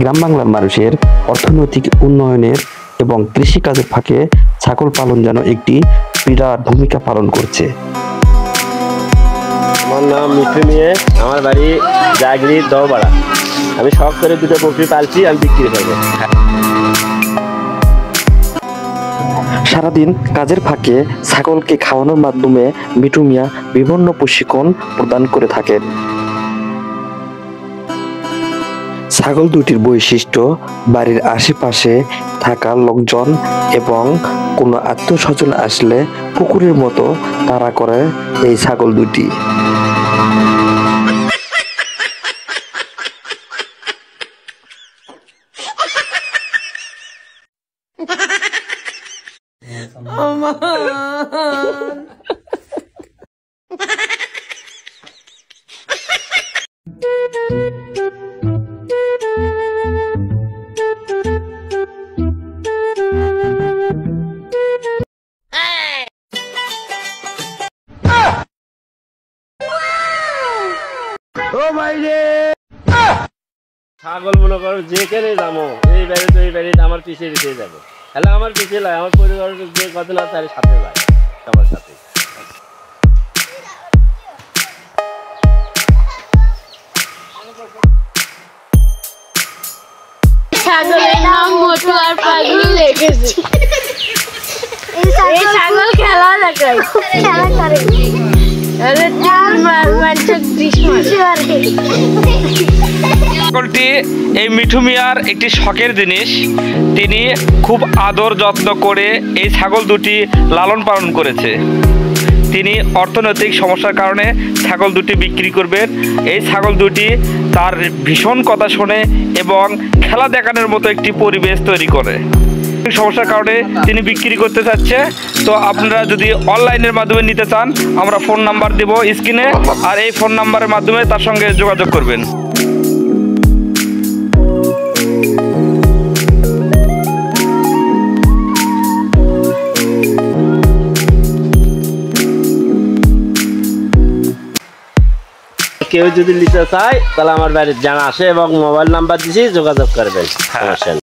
গ্রাম বাংলার মানুষের অর্থনৈতিক উন্নয়নের এবং কৃষিকাজের ফাঁকে ছাগল পালন যেন একটি বিরাট ভূমিকা পালন করছে। আমার নাম মিঠু মিয়ে, আমার বাড়ি জাগরি দওপাড়া। আমি শখ করে দুটো বকরি পালছি, আমি বিক্রি করবো। সারাদিন কাজের ফাঁকে ছাগলকে খাওয়ানোর মাধ্যমে মিঠু মিয়া বিভিন্ন প্রশিক্ষণ প্রদান করে থাকেন। ছাগল দুটির বৈশিষ্ট্য বাড়ির আশেপাশে থাকা লোকজন এবং কোনো আত্মীয়স্বজন আসলে কুকুরের মতো তাড়া করে এই ছাগল দুটি। ছাগল মনে করো যেখানে যাবো, এই বাড়ি তো এই বাড়িতে আমার পিছিয়ে পিছিয়ে যাবো। তাহলে আমার পিছিয়ে লাগে, আমার পরিবার যে কত না তার সাথে যায়, সবার সাথে। ছাগলের নাম মোটু আর পাগলি রেখেছে। এই ছাগল খেলা দেখায়, খেলা করে। ছাগলটি এই মিঠু মিয়ার একটি শখের জিনিস। তিনি খুব আদর যত্ন করে এই ছাগল দুটি লালন পালন করেছে। তিনি অর্থনৈতিক সমস্যার কারণে ছাগল দুটি বিক্রি করবেন। এই ছাগল দুটি তার ভীষণ কথা শোনে এবং খেলা দেখানোর মতো একটি পরিবেশ তৈরি করে। সমস্যার কারণে তিনি বিক্রি করতে চাচ্ছে। তো আপনারা যদি অনলাইনের মাধ্যমে নিতে চান, আমরা ফোন নাম্বার দেব স্ক্রিনে, আর এই ফোন নাম্বারের মাধ্যমে তার সঙ্গে যোগাযোগ করবেন। কেউ যদি নিতে চায় তাহলে আমার বাড়ির জানা আসে এবং মোবাইল নাম্বার দিয়েছি, যোগাযোগ করবেন।